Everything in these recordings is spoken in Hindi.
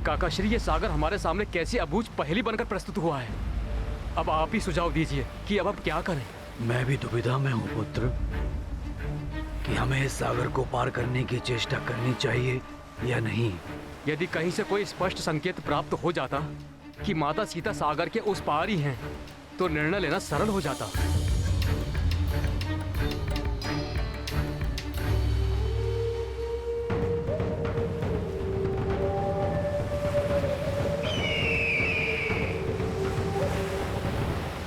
काकाश्री, ये सागर हमारे सामने कैसी अबूझ पहेली बनकर प्रस्तुत हुआ है। अब आप ही सुझाव दीजिए कि अब क्या करें। मैं भी दुविधा में हूँ पुत्र कि हमें इस सागर को पार करने की चेष्टा करनी चाहिए या नहीं। यदि कहीं से कोई स्पष्ट संकेत प्राप्त हो जाता कि माता सीता सागर के उस पार ही हैं, तो निर्णय लेना सरल हो जाता।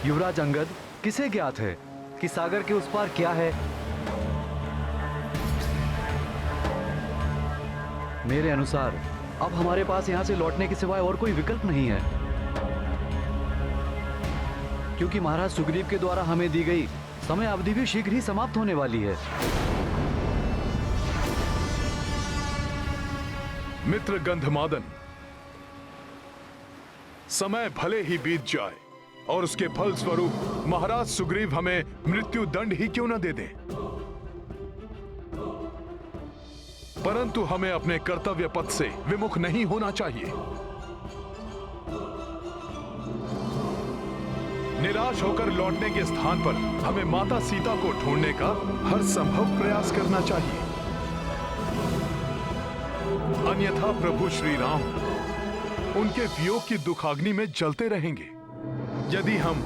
युवराज अंगद, किसे ज्ञात है कि सागर के उस पार क्या है? मेरे अनुसार अब हमारे पास यहां से लौटने के सिवाय और कोई विकल्प नहीं है, क्योंकि महाराज सुग्रीव के द्वारा हमें दी गई समय अवधि भी शीघ्र ही समाप्त होने वाली है। मित्र गंधमादन, समय भले ही बीत जाए और उसके फल स्वरूप महाराज सुग्रीव हमें मृत्यु दंड ही क्यों न दे दें, परंतु हमें अपने कर्तव्य पथ से विमुख नहीं होना चाहिए। निराश होकर लौटने के स्थान पर हमें माता सीता को ढूंढने का हर संभव प्रयास करना चाहिए, अन्यथा प्रभु श्री राम उनके वियोग की दुखाग्नि में जलते रहेंगे। यदि हम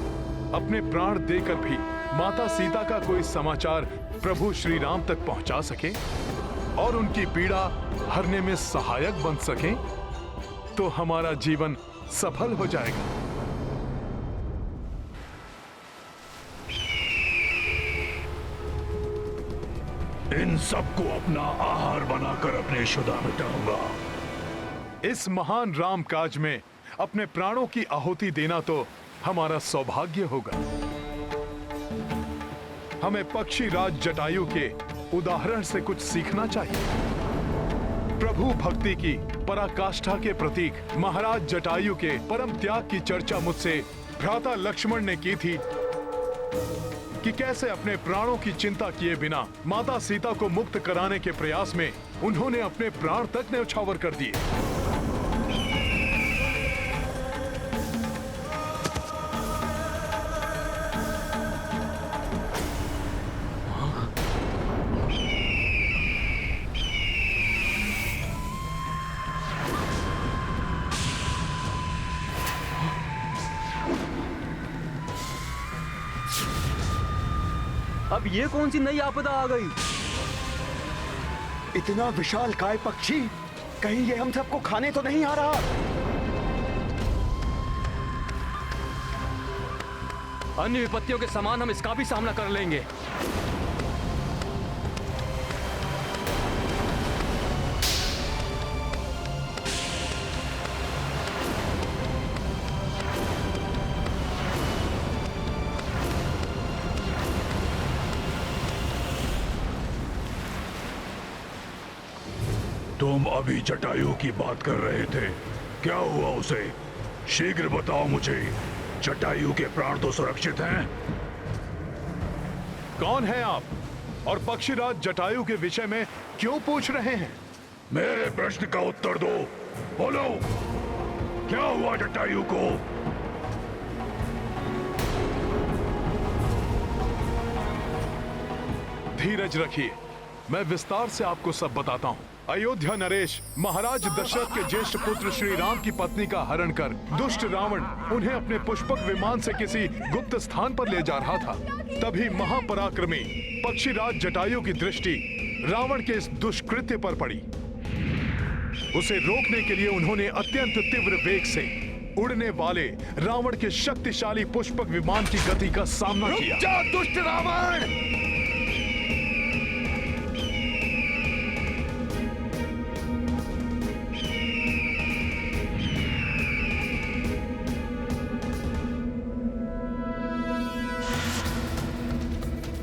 अपने प्राण देकर भी माता सीता का कोई समाचार प्रभु श्री राम तक पहुंचा सके और उनकी पीड़ा हरने में सहायक बन सके, तो हमारा जीवन सफल हो जाएगा। इन सबको अपना आहार बनाकर अपने शुदा मिटाऊंगा। इस महान राम काज में अपने प्राणों की आहुति देना तो हमारा सौभाग्य होगा। हमें पक्षी राज जटायु के उदाहरण से कुछ सीखना चाहिए। प्रभु भक्ति की पराकाष्ठा के प्रतीक महाराज जटायु के परम त्याग की चर्चा मुझसे भ्राता लक्ष्मण ने की थी कि कैसे अपने प्राणों की चिंता किए बिना माता सीता को मुक्त कराने के प्रयास में उन्होंने अपने प्राण तक न्यौछावर कर दिए। अब ये कौन सी नई आपदा आ गई? इतना विशाल काय पक्षी, कहीं ये हम सबको खाने तो नहीं आ रहा? अन्य विपत्तियों के समान हम इसका भी सामना कर लेंगे। तुम अभी जटायु की बात कर रहे थे, क्या हुआ उसे? शीघ्र बताओ मुझे। जटायु के प्राण तो सुरक्षित हैं? कौन है आप और पक्षीराज जटायु के विषय में क्यों पूछ रहे हैं? मेरे प्रश्न का उत्तर दो। बोलो, क्या हुआ जटायु को? धीरज रखिए, मैं विस्तार से आपको सब बताता हूँ। अयोध्या नरेश महाराज दशरथ के ज्येष्ठ पुत्र श्री राम की पत्नी का हरण कर दुष्ट रावण उन्हें अपने पुष्पक विमान से किसी गुप्त स्थान पर ले जा रहा था। तभी महापराक्रमी पक्षीराज जटायु की दृष्टि रावण के इस दुष्कृत्य पर पड़ी। उसे रोकने के लिए उन्होंने अत्यंत तीव्र वेग से उड़ने वाले रावण के शक्तिशाली पुष्पक विमान की गति का सामना किया। रुक जा दुष्ट रावण!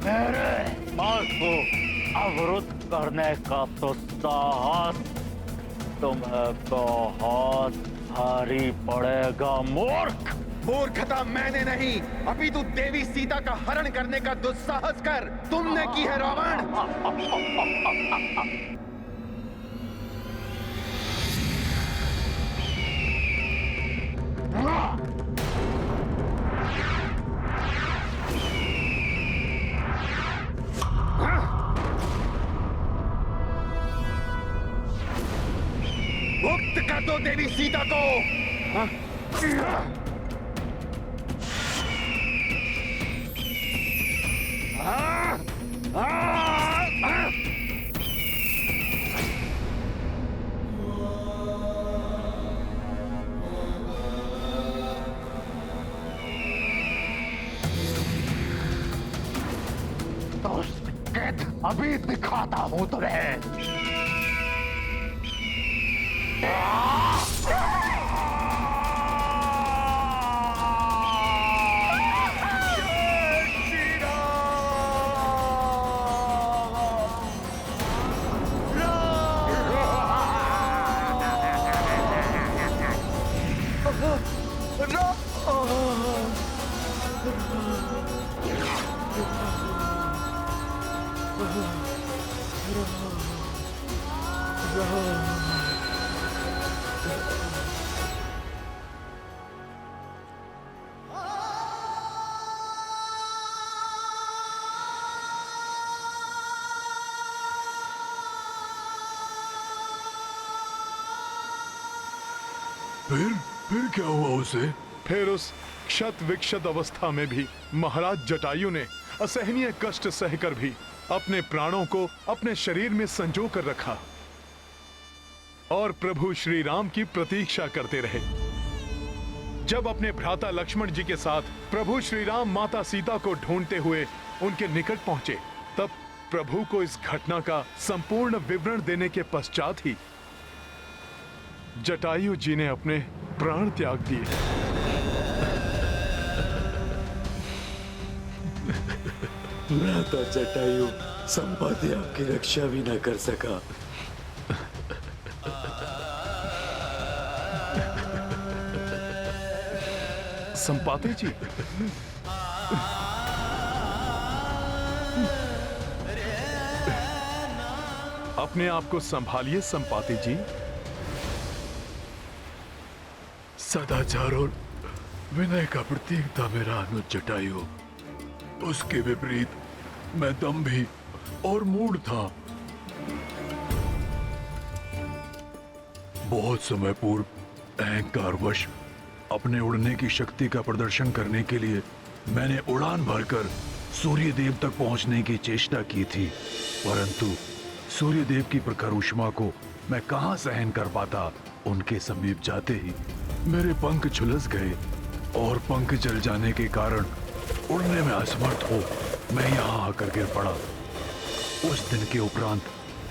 मेरे मार्ग को अवरुद्ध करने का तो साहस तुम्हें बहुत भारी पड़ेगा मूर्ख। मूर्खता मैंने नहीं, अभी तू देवी सीता का हरण करने का दुस्साहस कर तुमने की है रावण। मुक्त कर दो देवी सीता को। तो अभी दिखाता हूं तुम्हें। फिर क्या हुआ उसे? फिर उस क्षत विक्षत अवस्था में भी महाराज जटायु ने असहनीय कष्ट सहकर भी अपने प्राणों को अपने शरीर में संजो कर रखा और प्रभु श्री राम की प्रतीक्षा करते रहे। जब अपने भ्राता लक्ष्मण जी के साथ प्रभु श्री राम माता सीता को ढूंढते हुए उनके निकट पहुंचे, तब प्रभु को इस घटना का संपूर्ण विवरण देने के पश्चात ही जटायु जी ने अपने प्राण त्याग दिए। भ्राता जटायु संपाति आपकी रक्षा भी न कर सका। संपाति जी, अपने आप को संभालिए संपाति जी। सदाचार और विनय का प्रतीक था मेरा अनुज जटायु। उसके विपरीत मैं दंभी और मूढ़ था। बहुत समय पूर्व अहंकारवश अपने उड़ने की शक्ति का प्रदर्शन करने के लिए मैंने उड़ान भरकर सूर्य देव तक पहुंचने की चेष्टा की थी, परंतु सूर्य देव की प्रखर ऊष्मा को मैं कहां सहन कर पाता। उनके समीप जाते ही मेरे पंख झुलस गए और पंख जल जाने के कारण उड़ने में असमर्थ हो मैं यहाँ आकर गिर पड़ा। उस दिन के उपरांत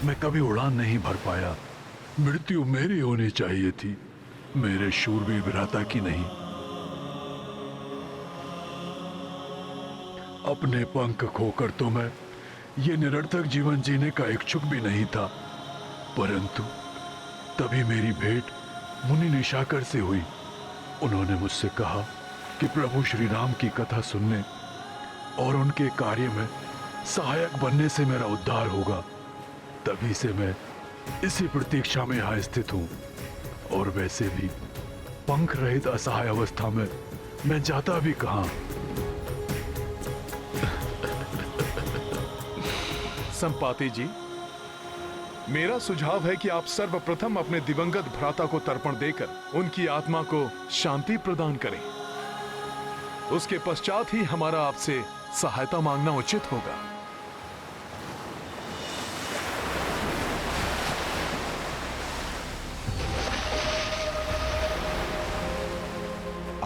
मैं कभी उड़ान नहीं भर पाया। मृत्यु मेरी होनी चाहिए थी, मेरे शूरवीर भ्राता की नहीं। अपने पंख खोकर तो मैं ये निरर्थक जीवन जीने का इच्छुक भी नहीं था, परंतु तभी मेरी भेंट मुनि निशाकर से हुई। उन्होंने मुझसे कहा कि प्रभु श्री राम की कथा सुनने और उनके कार्य में सहायक बनने से मेरा उद्धार होगा। तभी से मैं इसी प्रतीक्षा में यहाँ स्थित हूँ, और वैसे भी पंख रहित असहाय अवस्था में मैं जाता भी कहाँ। संपाति जी, मेरा सुझाव है कि आप सर्वप्रथम अपने दिवंगत भ्राता को तर्पण देकर उनकी आत्मा को शांति प्रदान करें। उसके पश्चात ही हमारा आपसे सहायता मांगना उचित होगा।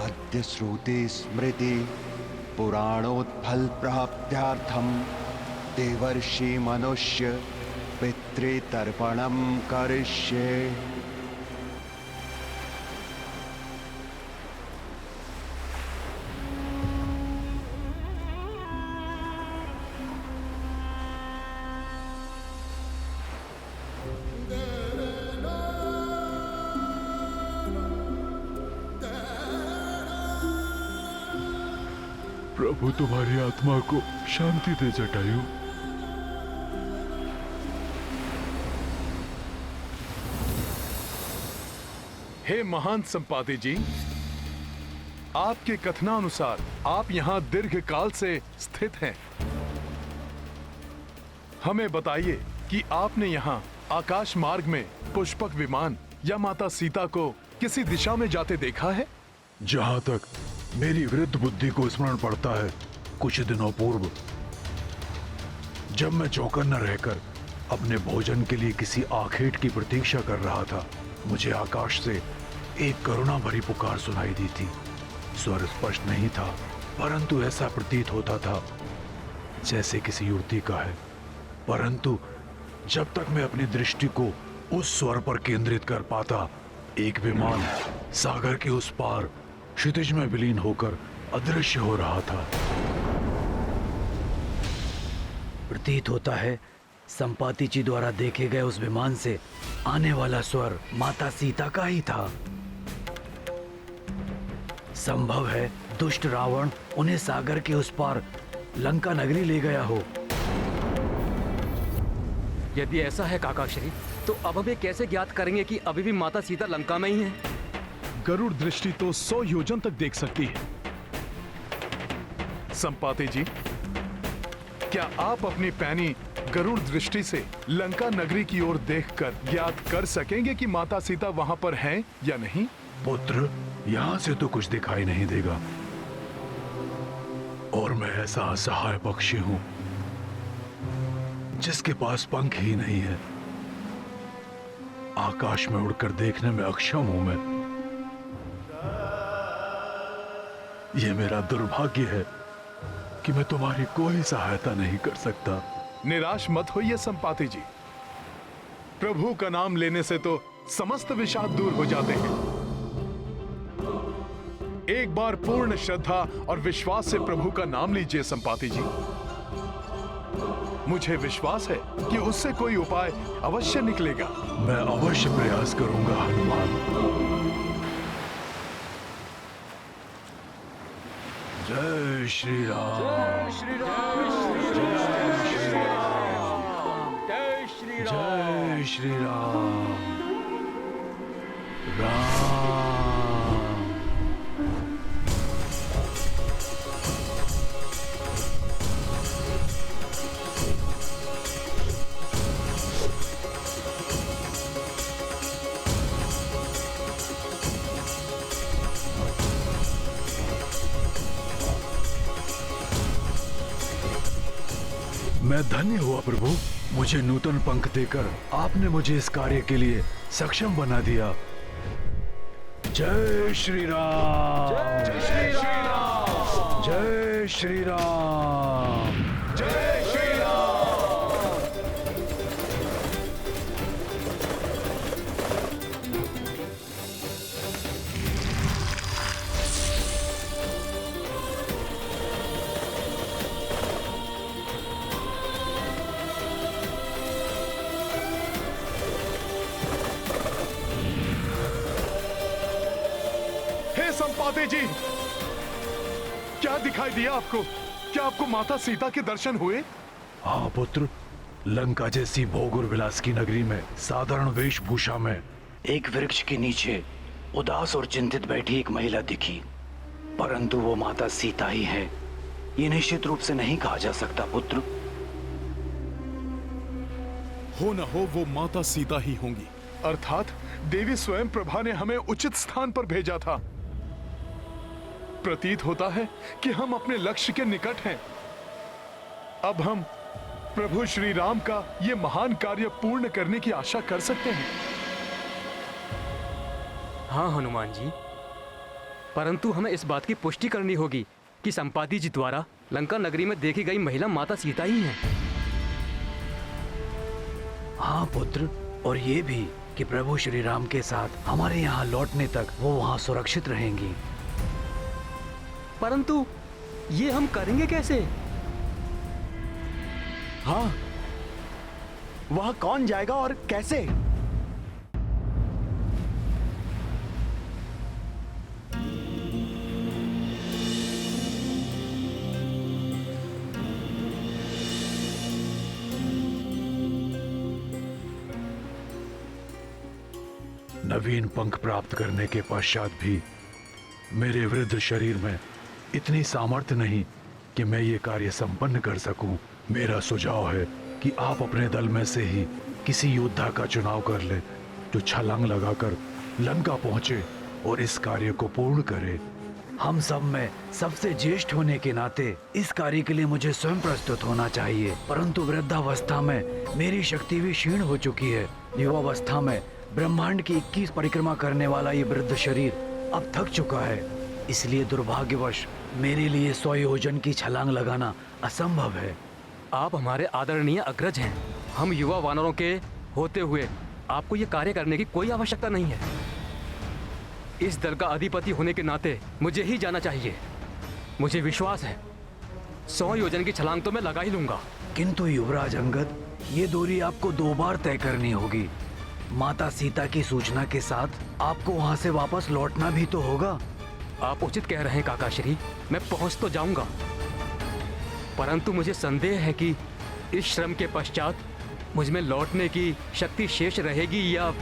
अद्य श्रुति स्मृति पुराणोत्फल प्राप्त्यार्थम देवर्षि मनुष्य पितृतर्पणम करिष्ये। प्रभु तुम्हारी आत्मा को शांति दे जटायु। हे महान संपाति जी, आपके कथनानुसार आप यहाँ दीर्घ काल से स्थित हैं। हमें बताइए कि आपने यहाँ आकाश मार्ग में पुष्पक विमान या माता सीता को किसी दिशा में जाते देखा है? जहां तक मेरी वृद्ध बुद्धि को स्मरण पड़ता है, कुछ दिनों पूर्व जब मैं चौकन्ना रहकर अपने भोजन के लिए किसी आखेट की प्रतीक्षा कर रहा था, मुझे आकाश से एक करुणा भरी पुकार सुनाई दी थी। स्वर स्पष्ट नहीं था, परंतु ऐसा प्रतीत होता था जैसे किसी युवती का है। परंतु जब तक मैं अपनी दृष्टि को उस स्वर पर केंद्रित कर पाता, एक विमान सागर के उस पार क्षितिज में विलीन होकर अदृश्य हो रहा था। प्रतीत होता है संपाति जी द्वारा देखे गए उस विमान से आने वाला स्वर माता सीता का ही था। संभव है दुष्ट रावण उन्हें सागर के उस पार लंका नगरी ले गया हो। यदि ऐसा है काकाश्री, तो अब हमें कैसे ज्ञात करेंगे कि अभी भी माता सीता लंका में ही है? गरुड़ दृष्टि तो 100 योजन तक देख सकती है। संपाति जी, क्या आप अपनी पैनी गरुड़ दृष्टि से लंका नगरी की ओर देखकर ज्ञात कर सकेंगे कि माता सीता वहां पर हैं या नहीं? पुत्र, यहाँ से तो कुछ दिखाई नहीं देगा, और मैं ऐसा असहाय पक्षी हूं जिसके पास पंख ही नहीं है। आकाश में उड़कर देखने में अक्षम हूं मैं। यह मेरा दुर्भाग्य है कि मैं तुम्हारी कोई सहायता नहीं कर सकता। निराश मत होइए संपाति जी। प्रभु का नाम लेने से तो समस्त विषाद दूर हो जाते हैं। एक बार पूर्ण श्रद्धा और विश्वास से प्रभु का नाम लीजिए संपाति जी। मुझे विश्वास है कि उससे कोई उपाय अवश्य निकलेगा। मैं अवश्य प्रयास करूंगा हनुमान। जय श्री राम। जय श्री राम। जय श्री राम। जय श्री राम। जय श्री राम। राम। मैं धन्य हुआ प्रभु, मुझे नूतन पंख देकर आपने मुझे इस कार्य के लिए सक्षम बना दिया। जय श्री राम। जय श्री राम। जय श्री राम। जय श्री राम। संपाति जी, क्या दिखाई दिया आपको? क्या आपको माता सीता के दर्शन हुए? हाँ पुत्र, लंका जैसी भोग और विलास की नगरी में साधारण वेशभूषा में एक वृक्ष के नीचे उदास और चिंतित बैठी एक महिला दिखी, परंतु वो माता सीता ही है, ये निश्चित रूप से नहीं कहा जा सकता पुत्र। हो न हो वो माता सीता ही होंगी, अर्थात देवी स्वयं प्रभा ने हमें उचित स्थान पर भेजा था। प्रतीत होता है कि हम अपने लक्ष्य के निकट हैं। अब हम प्रभु श्री राम का ये महान कार्य पूर्ण करने की आशा कर सकते हैं। हाँ हनुमान जी, परंतु हमें इस बात की पुष्टि करनी होगी कि संपाति जी द्वारा लंका नगरी में देखी गई महिला माता सीता ही है। हाँ पुत्र, और ये भी कि प्रभु श्री राम के साथ हमारे यहाँ लौटने तक वो वहाँ सुरक्षित रहेंगी। परंतु ये हम करेंगे कैसे? हाँ, वहां कौन जाएगा और कैसे? नवीन पंख प्राप्त करने के पश्चात भी मेरे वृद्ध शरीर में इतनी सामर्थ्य नहीं कि मैं ये कार्य संपन्न कर सकूं। मेरा सुझाव है कि आप अपने दल में से ही किसी योद्धा का चुनाव कर ले जो छलांग लगाकर लंका पहुंचे और इस कार्य को पूर्ण करे। हम सब में सबसे ज्येष्ठ होने के नाते इस कार्य के लिए मुझे स्वयं प्रस्तुत होना चाहिए, परंतु वृद्धावस्था में मेरी शक्ति भी क्षीण हो चुकी है। युवावस्था में ब्रह्मांड की 21 परिक्रमा करने वाला ये वृद्ध शरीर अब थक चुका है, इसलिए दुर्भाग्यवश मेरे लिए 100 योजन की छलांग लगाना असंभव है। आप हमारे आदरणीय अग्रज हैं। हम युवा वानरों के होते हुए आपको ये कार्य करने की कोई आवश्यकता नहीं है। इस दल का अधिपति होने के नाते मुझे ही जाना चाहिए। मुझे विश्वास है 100 योजन की छलांग तो मैं लगा ही लूंगा। किंतु युवराज अंगद, ये दूरी आपको 2 बार तय करनी होगी। माता सीता की सूचना के साथ आपको वहाँ से वापस लौटना भी तो होगा। आप उचित कह रहे हैं काका श्री, मैं पहुंच तो जाऊंगा, परंतु मुझे संदेह है कि इस श्रम के पश्चात मुझ में लौटने की शक्ति शेष रहेगी या।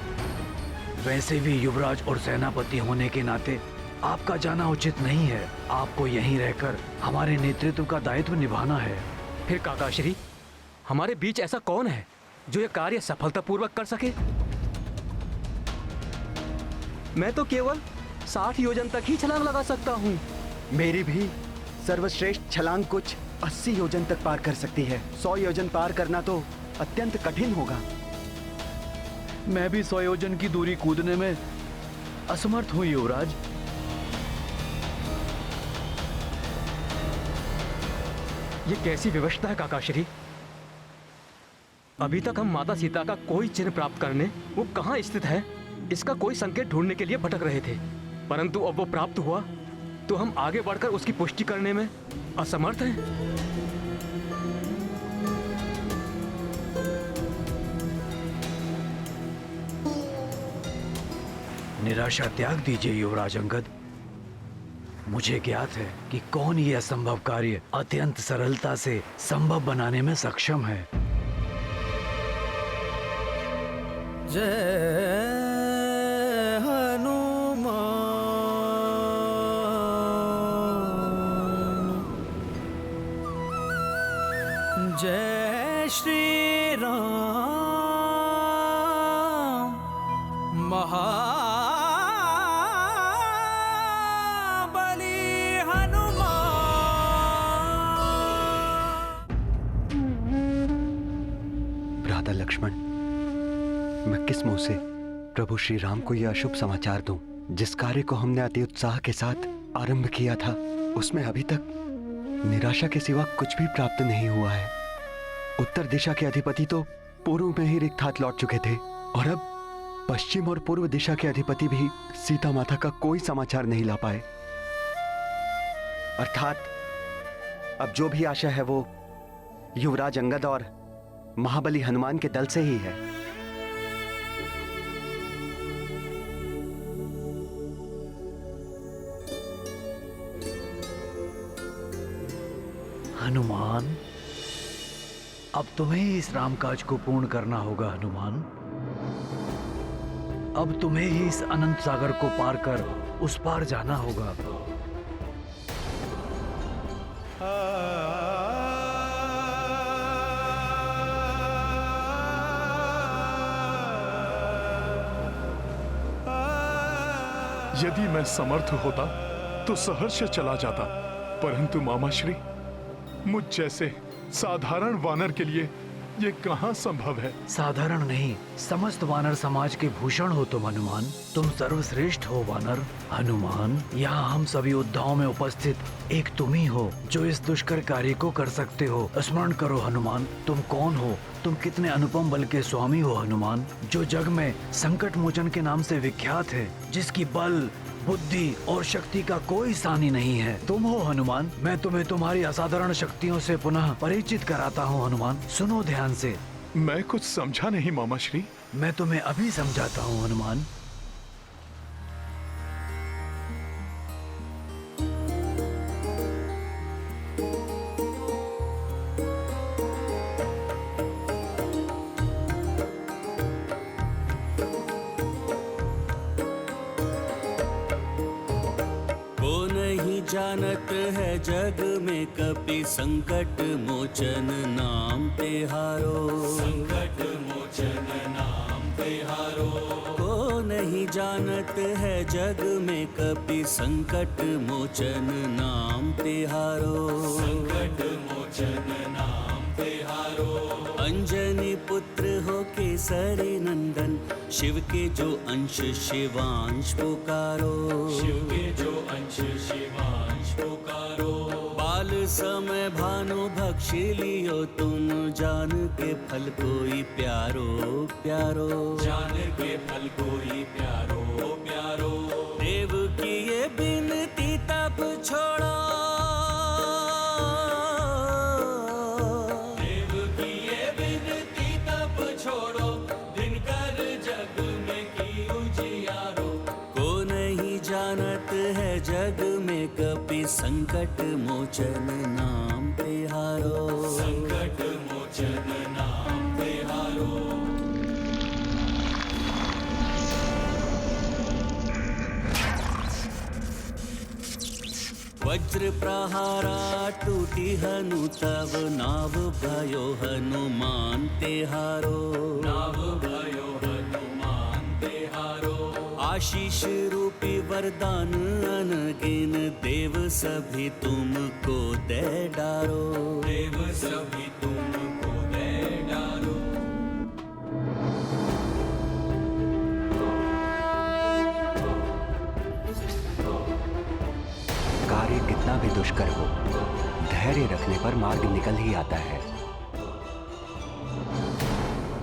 वैसे भी युवराज और सेनापति होने के नाते आपका जाना उचित नहीं है। आपको यहीं रहकर हमारे नेतृत्व का दायित्व निभाना है। फिर काका श्री, हमारे बीच ऐसा कौन है जो ये कार्य सफलतापूर्वक कर सके? मैं तो केवल 60 योजन तक ही छलांग लगा सकता हूँ। मेरी भी सर्वश्रेष्ठ छलांग कुछ 80 योजन तक पार कर सकती है। 100 योजन पार करना तो अत्यंत कठिन होगा। मैं भी 100 योजन की दूरी कूदने में असमर्थ हूँ युवराज। ये कैसी व्यवस्था है काका श्री? अभी तक हम माता सीता का कोई चिन्ह प्राप्त करने वो कहाँ स्थित है इसका कोई संकेत ढूंढने के लिए भटक रहे थे, परंतु अब वो प्राप्त हुआ तो हम आगे बढ़कर उसकी पुष्टि करने में असमर्थ हैं। निराशा त्याग दीजिए युवराज अंगद। मुझे ज्ञात है कि कौन ये असंभव कार्य अत्यंत सरलता से संभव बनाने में सक्षम है। जय हनुमान, जय श्री राम। भ्राता लक्ष्मण, मैं किस मुंह से प्रभु श्री राम को यह अशुभ समाचार दूं? जिस कार्य को हमने अति उत्साह के साथ आरंभ किया था उसमें अभी तक निराशा के सिवा कुछ भी प्राप्त नहीं हुआ है। उत्तर दिशा के अधिपति तो पूर्व में ही रिक्त हाथ लौट चुके थे और अब पश्चिम और पूर्व दिशा के अधिपति भी सीता माता का कोई समाचार नहीं ला पाए। अर्थात अब जो भी आशा है वो युवराज अंगद और महाबली हनुमान के दल से ही है। हनुमान, अब तुम्हें ही इस रामकाज को पूर्ण करना होगा। हनुमान, अब तुम्हें ही इस अनंत सागर को पार कर उस पार जाना होगा। यदि मैं समर्थ होता तो सहर्ष चला जाता, परंतु मामाश्री, मुझ जैसे साधारण वानर के लिए ये कहाँ संभव है? साधारण नहीं, समस्त वानर समाज के भूषण हो तुम हनुमान। तुम सर्वश्रेष्ठ हो वानर। हनुमान, यहाँ हम सभी योद्धाओं में उपस्थित एक तुम ही हो जो इस दुष्कर कार्य को कर सकते हो। स्मरण करो हनुमान, तुम कौन हो? तुम कितने अनुपम बल के स्वामी हो हनुमान, जो जग में संकट मोचन के नाम से विख्यात है, जिसकी बल, बुद्धि और शक्ति का कोई सानी नहीं है। तुम हो हनुमान। मैं तुम्हें तुम्हारी असाधारण शक्तियों से पुनः परिचित कराता हूँ हनुमान। सुनो ध्यान से। मैं कुछ समझा नहीं मामाश्री। मैं तुम्हें अभी समझाता हूँ हनुमान। जानत है जग में कपि संकट मोचन नाम तिहारो। संकट मोचन नाम तिहारो। को नहीं जानत है जग में कपि संकट मोचन नाम तिहारो। संकट मोचन नाम तिहारो। अंजनी पुत्र हो केसरी नंदन, शिव के जो अंश शिवांश पुकारो। शिव के जो अंश शिवांश पुकारो। बाल समय भानु भक्षी लियो तुम, जान के फल कोई प्यारो प्यारो। जान के फल कोई प्यारो प्यारो। देव की ये बिनती तब छोड़ो। देव की ये बिनती तब छोड़ो, दिनकर जग में की उजियारो। को नहीं जानत है जग में कपि संकट मोचन नाम तिहारो। संकट मोचन नाम तिहारो। वज्र प्रहारा टूटी हनु तब, नाव भयो हनुमान तिहारो। नाव भयो हनुमान तिहारो। आशीष रूपी वरदान अनगिन, देव सभी तुमको दे डारो। देव सभी तुमको दे डारो। कार्य कितना भी दुष्कर हो, धैर्य रखने पर मार्ग निकल ही आता है।